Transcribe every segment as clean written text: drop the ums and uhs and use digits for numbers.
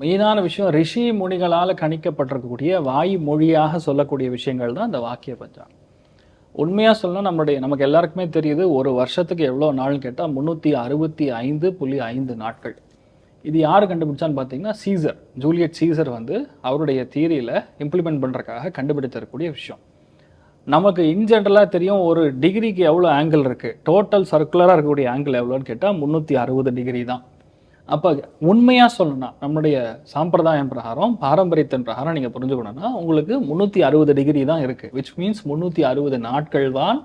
மெயினான விஷயம் ரிஷி முனிகளால் கணிக்கப்பட்டிருக்கக்கூடிய வாய் மொழியாக சொல்லக்கூடிய விஷயங்கள் தான் இந்த வாக்கிய பஞ்சாங்கம். உண்மையாக சொல்லணும், நமக்கு எல்லாருக்குமே தெரியுது ஒரு வருஷத்துக்கு எவ்வளோ நாள்னு கேட்டால் 365.5 நாட்கள். இது யார் கண்டுபிடிச்சான்னு பார்த்தீங்கன்னா சீசர், ஜூலியட் சீசர் வந்து அவருடைய தியரியில் இம்ப்ளிமெண்ட் பண்ணுறதுக்காக கண்டுபிடித்திருக்கக்கூடிய விஷயம். நமக்கு இன் ஜென்ரலாக தெரியும் ஒரு டிகிரிக்கு எவ்வளோ ஆங்கிள் இருக்குது, டோட்டல் சர்க்குலராக இருக்கக்கூடிய ஆங்கிள் எவ்வளோன்னு கேட்டால் 360 டிகிரி தான். அப்போ உண்மையாக சொல்லணும்னா நம்முடைய சாம்பிரதாயம் பிரகாரம், பாரம்பரியத்தின் பிரகாரம் நீங்கள் புரிஞ்சுக்கணும்னா உங்களுக்கு 360 டிகிரி தான் இருக்குது. விச் மீன்ஸ் 360 நாட்கள் தான்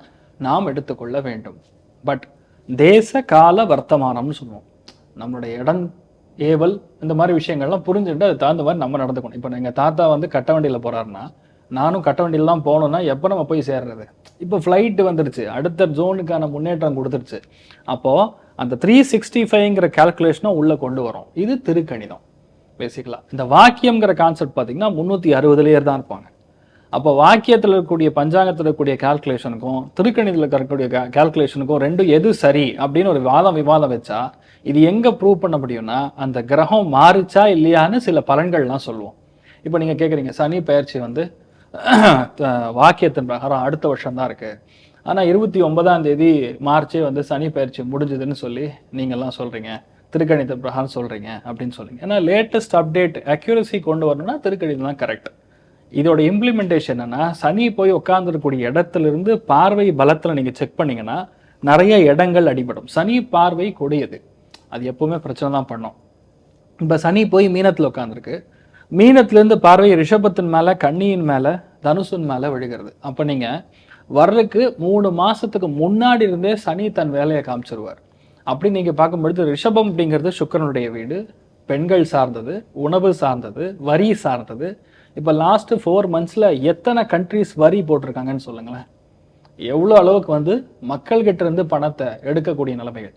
நாம் எடுத்துக்கொள்ள வேண்டும். பட் தேச கால வர்த்தமானம்னு சொல்லுவோம். நம்மளுடைய இடம் ஏவல் இந்த மாதிரி விஷயங்கள்லாம் புரிஞ்சுட்டு அது தகுந்த மாதிரி நம்ம நடந்துக்கணும். இப்போ எங்கள் தாத்தா வந்து கட்ட வண்டியில் போகிறாருன்னா நானும் கட்ட வண்டியில் தான் போகணுன்னா எப்போ நம்ம போய் சேர்றது? இப்போ ஃப்ளைட்டு வந்துடுச்சு, அடுத்த ஜோனுக்கான முன்னேற்றம் கொடுத்துருச்சு. அப்போது அந்த 365ங்கிற கால்குலேஷனை உள்ளே கொண்டு வரும். இது திருக்கணிதம் பேசிக்கலாம். இந்த வாக்கியம்ங்கிற கான்செப்ட் பார்த்தீங்கன்னா 360 தான் இருப்பாங்க. அப்போ வாக்கியத்தில் இருக்கக்கூடிய பஞ்சாங்கத்தில் இருக்கக்கூடிய கால்குலேஷனுக்கும் திருக்கணிதத்தில் இருக்கக்கூடிய கால்குலேஷனுக்கும் ரெண்டும் எது சரி அப்படின்னு ஒரு விவாதம் வச்சா இது எங்கே ப்ரூவ் பண்ண முடியும்னா அந்த கிரகம் மாறிச்சா இல்லையான்னு சில பலன்கள்லாம் சொல்லுவோம். இப்போ நீங்கள் கேட்குறீங்க சனி பயிற்சி வந்து வாக்கியத்தின் பிரகாரம் அடுத்த வருஷம் தான் இருக்குது, ஆனால் 29ஆம் தேதி மார்ச்சே வந்து சனி பயிற்சி முடிஞ்சதுன்னு சொல்லி நீங்கள்லாம் சொல்கிறீங்க, திருக்கணித பிரகாரம் சொல்கிறீங்க அப்படின்னு சொல்லுங்க. ஏன்னா லேட்டஸ்ட் அப்டேட் அக்யூரசி கொண்டு வரணும்னா திருக்கணிதம் தான் கரெக்ட். இதோட இம்ப்ளிமெண்டேஷன் என்னன்னா சனி போய் உட்காந்துருக்கக்கூடிய இடத்துலேருந்து பார்வை பலத்தில் நீங்கள் செக் பண்ணிங்கன்னா நிறைய இடங்கள் அடிபடும். சனி பார்வை கொடியது, அது எப்பவுமே பிரச்சனை தான் பண்ணும். இப்போ சனி போய் மீனத்தில் உட்காந்துருக்கு, மீனத்திலேருந்து பார்வை ரிஷபத்தின் மேலே, கன்னியின் மேலே, தனுசின் மேலே விழுகிறது. அப்போ நீங்கள் வர்றதுக்கு 3 மாதத்துக்கு முன்னாடி இருந்தே சனி தன் வேலையை காமிச்சிருவார். அப்படி நீங்கள் பார்க்கும்பொழுது ரிஷபம் அப்படிங்கிறது சுக்கிரனுடைய வீடு, பெண்கள் சார்ந்தது, உணவு சார்ந்தது, வரி சார்ந்தது. இப்போ லாஸ்ட்டு 4 monthsல எத்தனை கண்ட்ரிஸ் வரி போட்டிருக்காங்கன்னு சொல்லுங்களேன். எவ்வளோ அளவுக்கு வந்து மக்கள்கிட்ட இருந்து பணத்தை எடுக்கக்கூடிய நிலைமைகள்.